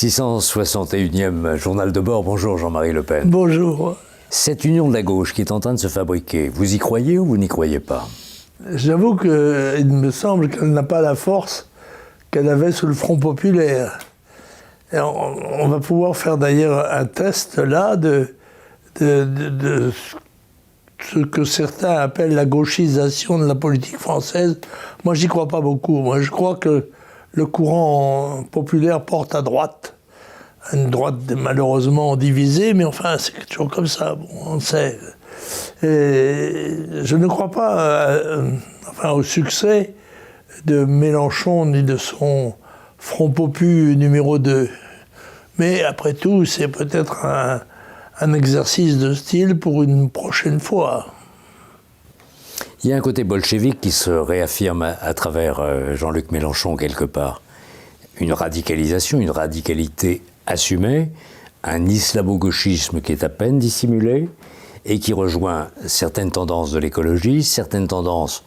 661e journal de bord. Bonjour Jean-Marie Le Pen. Bonjour. Cette union de la gauche qui est en train de se fabriquer, vous y croyez ou vous n'y croyez pas? J'avoue qu'il me semble qu'elle n'a pas la force qu'elle avait sous le Front populaire. Et on va pouvoir faire d'ailleurs un test là de ce que certains appellent la gauchisation de la politique française. Moi, j'y crois pas beaucoup. Moi, je crois que le courant populaire porte à droite. Une droite malheureusement divisée, mais enfin, c'est toujours comme ça, bon, on sait. Et je ne crois pas au succès de Mélenchon ni de son Front Popu numéro 2. Mais après tout, c'est peut-être un exercice de style pour une prochaine fois. Il y a un côté bolchevique qui se réaffirme à travers Jean-Luc Mélenchon quelque part. Une radicalisation, une radicalité assumée, un islamo-gauchisme qui est à peine dissimulé et qui rejoint certaines tendances de l'écologie, certaines tendances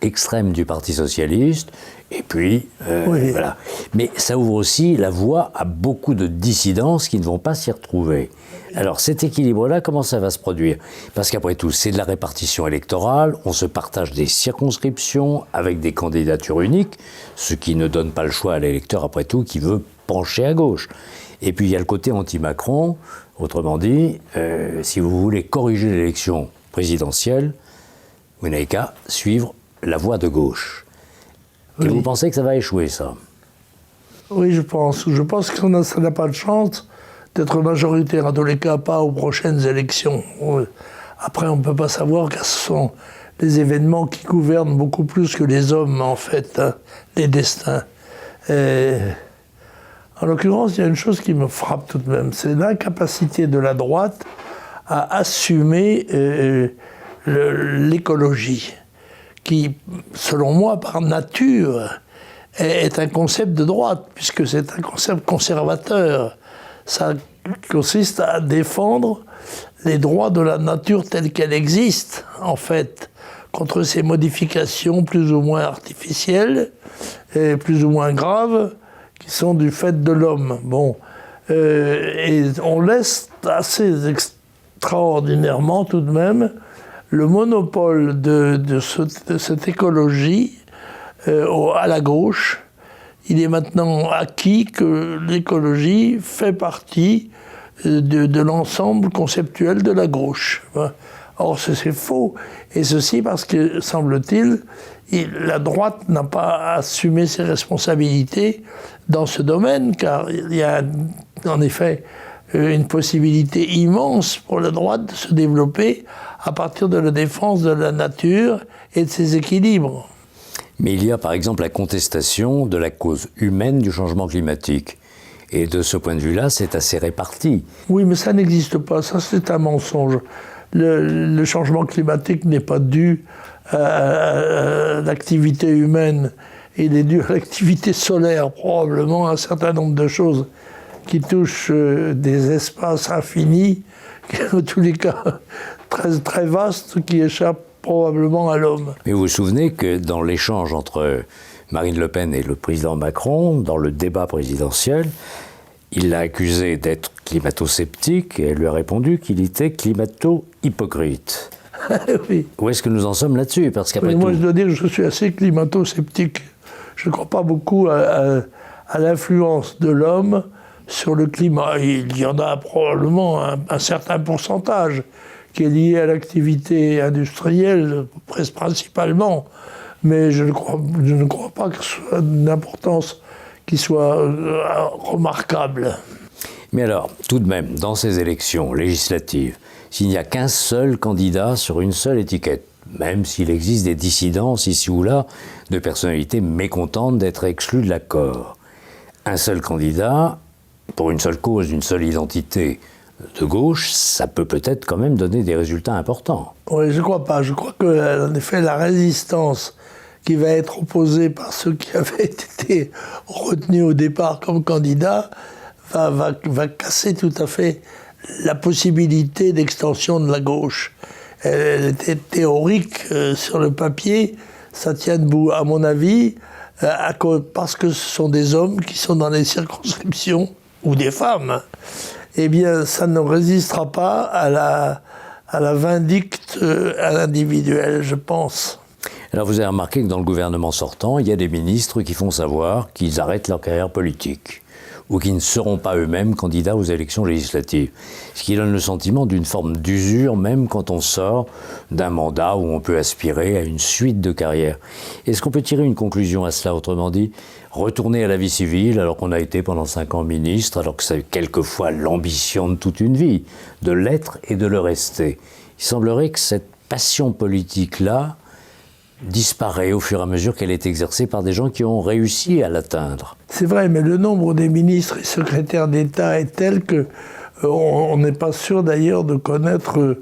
extrêmes du Parti socialiste, et puis oui. Voilà. Mais ça ouvre aussi la voie à beaucoup de dissidences qui ne vont pas s'y retrouver. Alors cet équilibre-là, comment ça va se produire? Parce qu'après tout, c'est de la répartition électorale, on se partage des circonscriptions avec des candidatures uniques, ce qui ne donne pas le choix à l'électeur, après tout, qui veut pencher à gauche. Et puis il y a le côté anti-Macron, autrement dit, si vous voulez corriger l'élection présidentielle, vous n'avez qu'à suivre la voie de gauche. Et vous pensez que ça va échouer, ça? Oui, je pense. Je pense que ça n'a pas de chance d'être majoritaire, en tous les cas pas aux prochaines élections. Après, on ne peut pas savoir car ce sont les événements qui gouvernent beaucoup plus que les hommes, en fait, hein, les destins. Et en l'occurrence, il y a une chose qui me frappe tout de même, c'est l'incapacité de la droite à assumer l'écologie, qui, selon moi, par nature, est un concept de droite, puisque c'est un concept conservateur. Ça consiste à défendre les droits de la nature telle qu'elle existe, en fait, contre ces modifications plus ou moins artificielles et plus ou moins graves qui sont du fait de l'homme. Bon, et on laisse assez extraordinairement tout de même le monopole de cette écologie à la gauche. Il est maintenant acquis que l'écologie fait partie de l'ensemble conceptuel de la gauche. Or, c'est faux. Et ceci parce que, semble-t-il, la droite n'a pas assumé ses responsabilités dans ce domaine, car il y a en effet une possibilité immense pour la droite de se développer à partir de la défense de la nature et de ses équilibres. Mais il y a par exemple la contestation de la cause humaine du changement climatique. Et de ce point de vue-là, c'est assez réparti. Oui, mais ça n'existe pas, ça c'est un mensonge. Le changement climatique n'est pas dû à l'activité humaine, il est dû à l'activité solaire, probablement, un certain nombre de choses qui touchent des espaces infinis, en tous les cas très, très vastes, qui échappent probablement à l'homme. Mais vous vous souvenez que dans l'échange entre Marine Le Pen et le président Macron, dans le débat présidentiel, il l'a accusé d'être climato-sceptique et elle lui a répondu qu'il était climato-hypocrite. Oui. Où est-ce que nous en sommes là-dessus? Parce qu'après tout... Moi, je dois dire que je suis assez climato-sceptique. Je ne crois pas beaucoup à l'influence de l'homme sur le climat. Il y en a probablement un certain pourcentage qui est lié à l'activité industrielle, presque principalement. Mais je ne crois pas que ce soit d'une importance qui soit remarquable. Mais alors, tout de même, dans ces élections législatives, s'il n'y a qu'un seul candidat sur une seule étiquette, même s'il existe des dissidences ici ou là de personnalités mécontentes d'être exclues de l'accord, un seul candidat, pour une seule cause, une seule identité de gauche, ça peut peut-être quand même donner des résultats importants. Oui, je ne crois pas. Je crois qu'en effet, la résistance qui va être opposée par ceux qui avaient été retenus au départ comme candidats va casser tout à fait la possibilité d'extension de la gauche. Elle était théorique sur le papier, ça tient debout, à mon avis, parce que ce sont des hommes qui sont dans les circonscriptions ou des femmes, eh bien, ça ne résistera pas à la vindicte à l'individuel, je pense. Alors vous avez remarqué que dans le gouvernement sortant, il y a des ministres qui font savoir qu'ils arrêtent leur carrière politique ou qui ne seront pas eux-mêmes candidats aux élections législatives. Ce qui donne le sentiment d'une forme d'usure, même quand on sort d'un mandat où on peut aspirer à une suite de carrières. Est-ce qu'on peut tirer une conclusion à cela, autrement dit, retourner à la vie civile alors qu'on a été pendant 5 ans ministre, alors que c'est quelquefois l'ambition de toute une vie, de l'être et de le rester. Il semblerait que cette passion politique-là disparaît au fur et à mesure qu'elle est exercée par des gens qui ont réussi à l'atteindre. C'est vrai, mais le nombre des ministres et secrétaires d'État est tel que on n'est pas sûr d'ailleurs de connaître,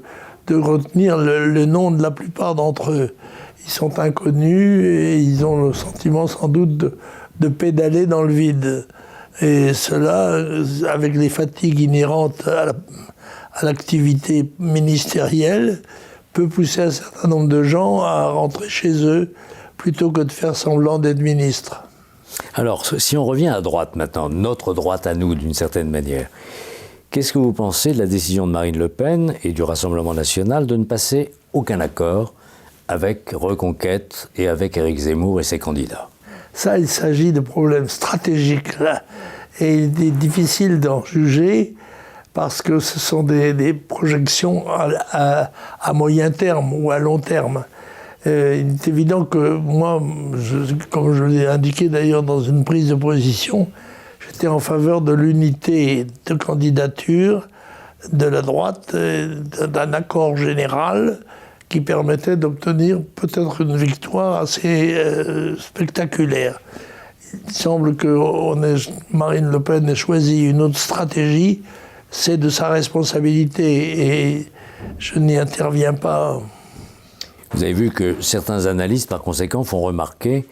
de retenir le nom de la plupart d'entre eux. Ils sont inconnus et ils ont le sentiment sans doute de pédaler dans le vide. Et cela, avec les fatigues inhérentes à l'activité ministérielle, peut pousser un certain nombre de gens à rentrer chez eux plutôt que de faire semblant d'être ministre. Alors, si on revient à droite maintenant, notre droite à nous d'une certaine manière, qu'est-ce que vous pensez de la décision de Marine Le Pen et du Rassemblement national de ne passer aucun accord avec Reconquête et avec Éric Zemmour et ses candidats? Ça, il s'agit de problèmes stratégiques, là, et il est difficile d'en juger parce que ce sont des projections à moyen terme ou à long terme. Il est évident que moi, comme je l'ai indiqué d'ailleurs dans une prise de position, j'étais en faveur de l'unité de candidature de la droite, d'un accord général qui permettait d'obtenir peut-être une victoire assez spectaculaire. Il semble que Marine Le Pen ait choisi une autre stratégie. C'est de sa responsabilité et je n'y interviens pas. Vous avez vu que certains analystes, par conséquent, font remarquer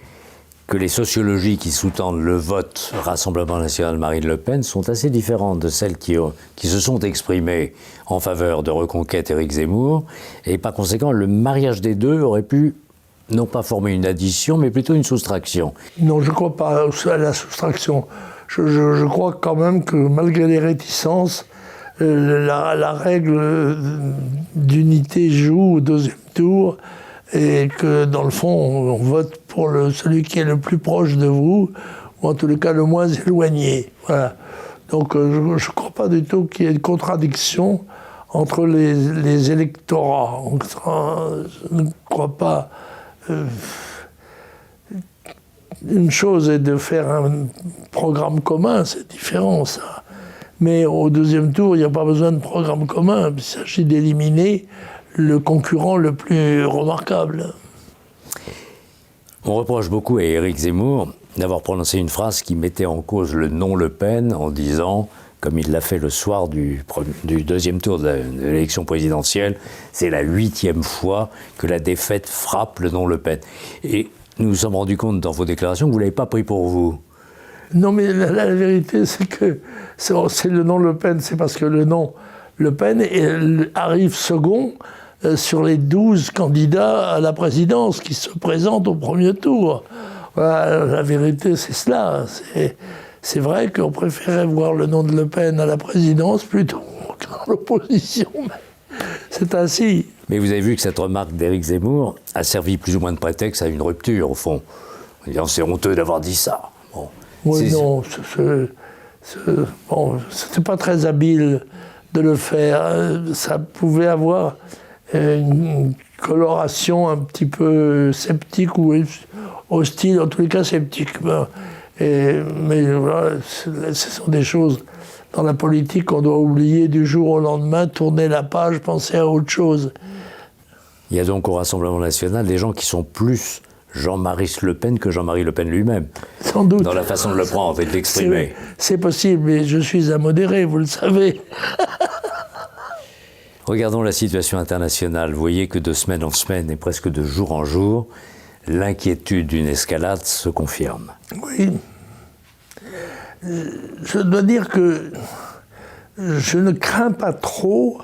que les sociologies qui sous-tendent le vote Rassemblement national Marine Le Pen sont assez différentes de celles qui se sont exprimées en faveur de Reconquête Éric Zemmour. Et par conséquent, le mariage des deux aurait pu non pas former une addition, mais plutôt une soustraction. Non, je ne crois pas à la soustraction. Je crois quand même que malgré les réticences, la règle d'unité joue au deuxième tour et que dans le fond, on vote pour celui qui est le plus proche de vous, ou en tous les cas le moins éloigné. Voilà. Donc je ne crois pas du tout qu'il y ait une contradiction entre les électorats. Je ne crois pas... Une chose est de faire un programme commun, c'est différent ça. Mais au deuxième tour, il n'y a pas besoin de programme commun. Il s'agit d'éliminer le concurrent le plus remarquable. On reproche beaucoup à Éric Zemmour d'avoir prononcé une phrase qui mettait en cause le non Le Pen en disant, comme il l'a fait le soir du deuxième tour de l'élection présidentielle, c'est la 8e fois que la défaite frappe le non Le Pen. Et nous nous sommes rendus compte dans vos déclarations que vous ne l'avez pas pris pour vous. Non, mais la vérité, c'est que c'est le nom Le Pen, c'est parce que le nom Le Pen arrive second sur les 12 candidats à la présidence qui se présentent au premier tour. Voilà, la vérité, c'est cela. C'est vrai qu'on préférait voir le nom de Le Pen à la présidence plutôt qu'à l'opposition. C'est ainsi. Mais vous avez vu que cette remarque d'Éric Zemmour a servi plus ou moins de prétexte à une rupture, au fond. En disant, c'est honteux d'avoir dit ça. Bon. Oui, non, c'était pas très habile de le faire. Ça pouvait avoir une coloration un petit peu sceptique ou hostile, en tous les cas sceptique. Mais voilà, ce sont des choses dans la politique qu'on doit oublier du jour au lendemain, tourner la page, penser à autre chose. Il y a donc au Rassemblement national des gens qui sont plus Jean-Marie Le Pen que Jean-Marie Le Pen lui-même. Sans doute. Dans la façon de le prendre et de l'exprimer. C'est possible, mais je suis un modéré, vous le savez. Regardons la situation internationale. Vous voyez que de semaine en semaine et presque de jour en jour, l'inquiétude d'une escalade se confirme. Oui. Je dois dire que je ne crains pas trop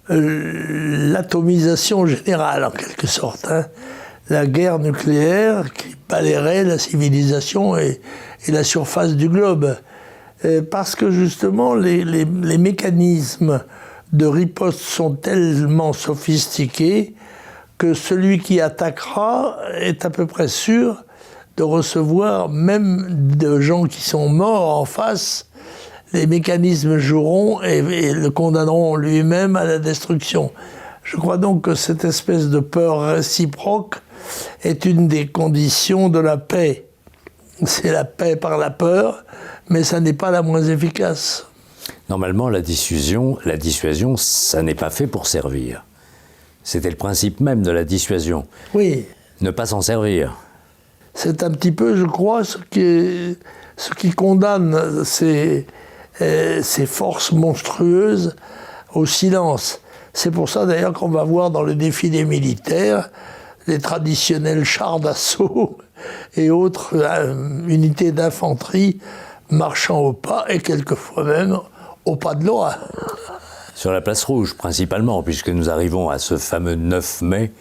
l'atomisation générale, en quelque sorte. La guerre nucléaire qui balayerait la civilisation et la surface du globe. parce que justement les mécanismes de riposte sont tellement sophistiqués que celui qui attaquera est à peu près sûr de recevoir, même de gens qui sont morts en face, les mécanismes joueront et le condamneront lui-même à la destruction. Je crois donc que cette espèce de peur réciproque est une des conditions de la paix. C'est la paix par la peur, mais ça n'est pas la moins efficace. Normalement, la dissuasion, ça n'est pas fait pour servir. C'était le principe même de la dissuasion. Oui. Ne pas s'en servir. C'est un petit peu, je crois, ce qui condamne ces forces monstrueuses au silence. C'est pour ça d'ailleurs qu'on va voir dans le défilé militaire les traditionnels chars d'assaut et autres unités d'infanterie marchant au pas, et quelquefois même au pas de loi. Sur la place Rouge, principalement, puisque nous arrivons à ce fameux 9 mai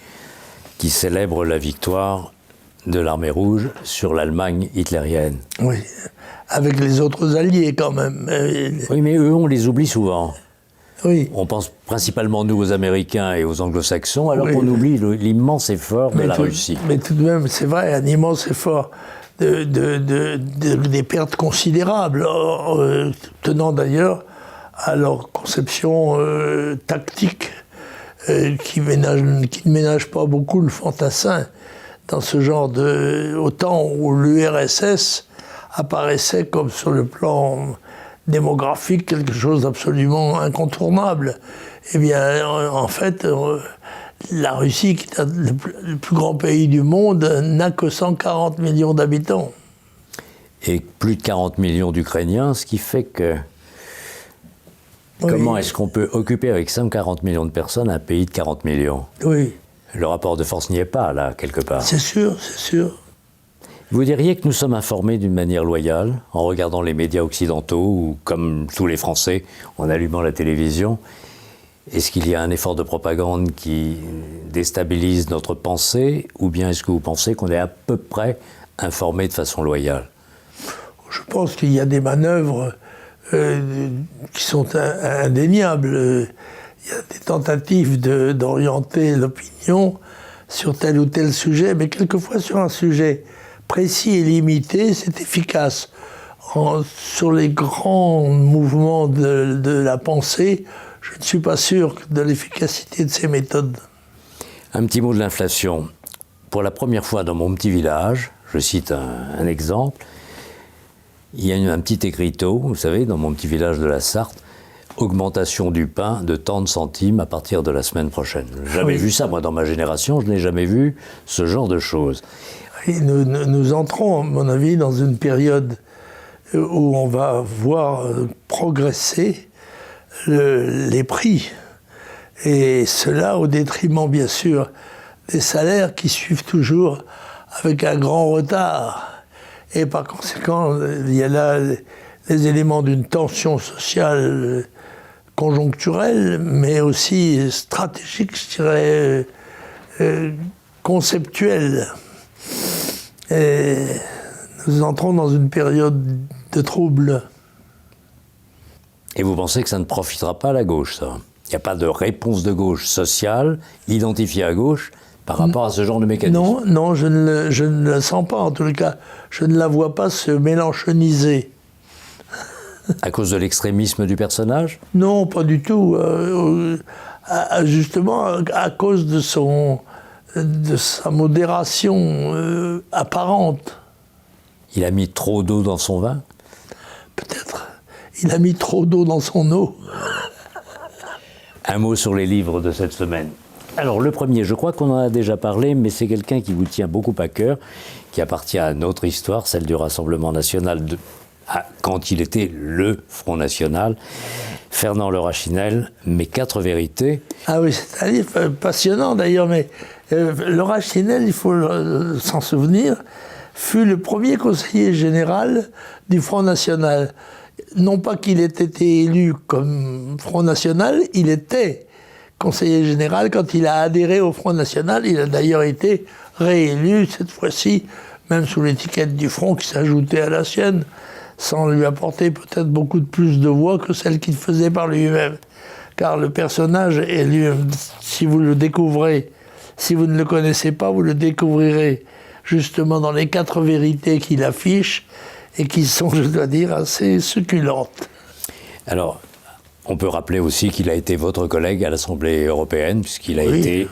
qui célèbre la victoire de l'armée rouge sur l'Allemagne hitlérienne. Oui, avec les autres alliés quand même. Oui, mais eux, on les oublie souvent. Oui. On pense principalement, nous, aux Américains et aux Anglo-Saxons, alors Oui. qu'on oublie l'immense effort de la Russie. Mais tout de même, c'est vrai, un immense effort des pertes considérables, tenant d'ailleurs à leur conception tactique qui ne ménage pas beaucoup le fantassin dans ce genre de... Au temps où l'URSS apparaissait comme sur le plan démographique quelque chose d'absolument incontournable. Eh bien, en fait, la Russie, qui est le plus grand pays du monde, n'a que 140 millions d'habitants. Et plus de 40 millions d'Ukrainiens, ce qui fait que... Oui. Comment est-ce qu'on peut occuper avec 140 millions de personnes un pays de 40 millions? Oui. Le rapport de force n'y est pas, là, quelque part. C'est sûr, c'est sûr. Vous diriez que nous sommes informés d'une manière loyale, en regardant les médias occidentaux, ou comme tous les Français, en allumant la télévision? Est-ce qu'il y a un effort de propagande qui déstabilise notre pensée, ou bien est-ce que vous pensez qu'on est à peu près informé de façon loyale? Je pense qu'il y a des manœuvres qui sont indéniables. Il y a des tentatives d'orienter l'opinion sur tel ou tel sujet, mais quelquefois sur un sujet précis et limité, c'est efficace. Sur les grands mouvements de la pensée, je ne suis pas sûr de l'efficacité de ces méthodes. Un petit mot de l'inflation. Pour la première fois dans mon petit village, je cite un exemple, il y a un petit écriteau, vous savez, dans mon petit village de la Sarthe, augmentation du pain de tant de centimes à partir de la semaine prochaine. Je n'ai jamais vu ça, moi, dans ma génération, je n'ai jamais vu ce genre de choses. Et nous entrons, à mon avis, dans une période où on va voir progresser les prix. Et cela au détriment, bien sûr, des salaires qui suivent toujours avec un grand retard. Et par conséquent, il y a là les éléments d'une tension sociale conjoncturelle, mais aussi stratégique, je dirais, conceptuelle. Et nous entrons dans une période de trouble. Et vous pensez que ça ne profitera pas à la gauche, ça? Il n'y a pas de réponse de gauche sociale identifiée à gauche par rapport à ce genre de mécanisme? Non, je ne le sens pas, en tout cas. Je ne la vois pas se mélanchoniser. À cause de l'extrémisme du personnage? Non, pas du tout. Justement, à cause de sa modération apparente. Il a mis trop d'eau dans son vin? Peut-être. Il a mis trop d'eau dans son eau. Un mot sur les livres de cette semaine. Alors le premier, je crois qu'on en a déjà parlé, mais c'est quelqu'un qui vous tient beaucoup à cœur, qui appartient à notre histoire, celle du Rassemblement national, quand il était le Front National. Fernand Le Rachinel, Mes 4 vérités. Ah oui, c'est un livre passionnant d'ailleurs, mais Le Rachinel, il faut s'en souvenir, fut le premier conseiller général du Front National. Non pas qu'il ait été élu comme Front National, il était conseiller général quand il a adhéré au Front National. Il a d'ailleurs été réélu, cette fois-ci, même sous l'étiquette du Front qui s'ajoutait à la sienne. sans lui apporter peut-être beaucoup de plus de voix que celle qu'il faisait par lui-même. Car le personnage est lui-même, si vous le découvrez, si vous ne le connaissez pas, vous le découvrirez justement dans les 4 vérités qu'il affiche et qui sont, je dois dire, assez succulentes. Alors, on peut rappeler aussi qu'il a été votre collègue à l'Assemblée européenne, puisqu'il a été,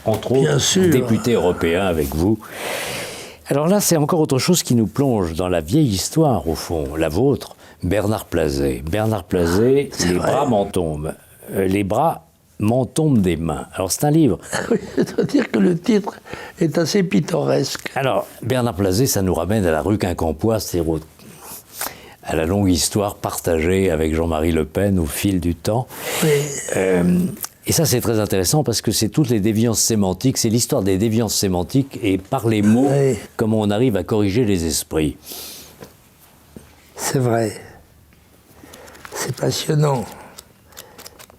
entre autres, député européen avec vous. Alors là, c'est encore autre chose qui nous plonge dans la vieille histoire, au fond, la vôtre, Bernard Plazet. Bernard Plazet, les bras m'en tombent. Les bras m'en tombent des mains. Alors, c'est un livre. Oui, je dois dire que le titre est assez pittoresque. Alors, Bernard Plazet, ça nous ramène à la rue Quincampoix, c'est-à-dire à la longue histoire partagée avec Jean-Marie Le Pen au fil du temps. Oui. Et ça, c'est très intéressant parce que c'est toutes les déviances sémantiques, c'est l'histoire des déviances sémantiques et par les mots, comment on arrive à corriger les esprits. C'est vrai. C'est passionnant.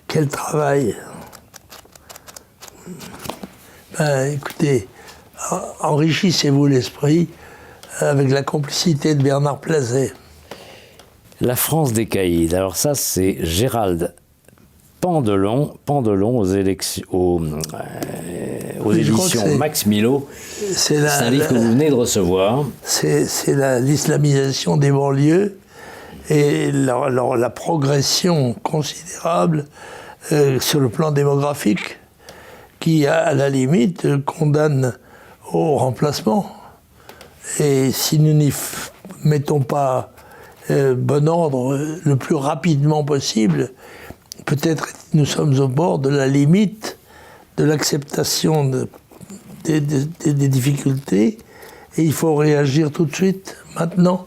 Quel travail. Ben, écoutez, enrichissez-vous l'esprit avec la complicité de Bernard Plazet. La France des caïds. Alors ça, c'est Gérald Pandelon aux éditions Max Milo. C'est un livre que vous venez de recevoir. C'est l'islamisation des banlieues et la progression considérable sur le plan démographique qui, à la limite, condamne au remplacement. Et si nous n'y mettons pas bon ordre le plus rapidement possible, peut-être nous sommes au bord de la limite de l'acceptation des difficultés et il faut réagir tout de suite, maintenant.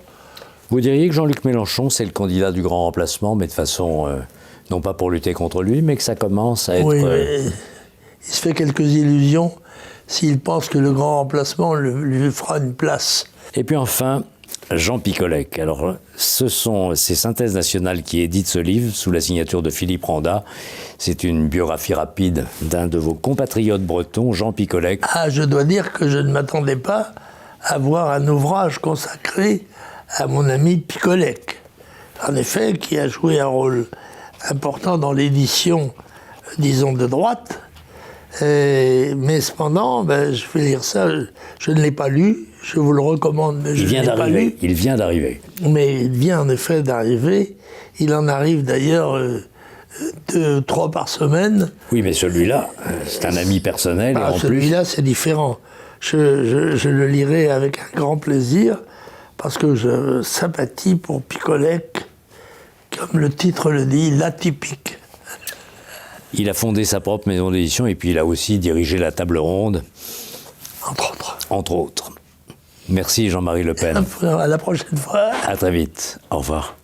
Vous diriez que Jean-Luc Mélenchon, c'est le candidat du grand remplacement, mais de façon, non pas pour lutter contre lui, mais que ça commence à être... Oui, il se fait quelques illusions s'il pense que le grand remplacement lui fera une place. Et puis enfin, Jean Picolec. Alors, ce sont ces synthèses nationales qui éditent ce livre sous la signature de Philippe Randa. C'est une biographie rapide d'un de vos compatriotes bretons, Jean Picolec. Ah, je dois dire que je ne m'attendais pas à voir un ouvrage consacré à mon ami Picolec. En effet, qui a joué un rôle important dans l'édition, disons, de droite. Mais cependant, je vais lire ça, je ne l'ai pas lu, je vous le recommande, mais je ne l'ai pas lu. Il vient d'arriver. Mais il vient en effet d'arriver. Il en arrive d'ailleurs 2-3 par semaine. Oui, mais celui-là, c'est un ami personnel. Et en celui-là, c'est différent. Je le lirai avec un grand plaisir, parce que je sympathie pour Picolec, comme le titre le dit, l'atypique. Il a fondé sa propre maison d'édition et puis il a aussi dirigé la table ronde. Entre autres. Merci Jean-Marie Le Pen. À la prochaine fois. À très vite. Au revoir.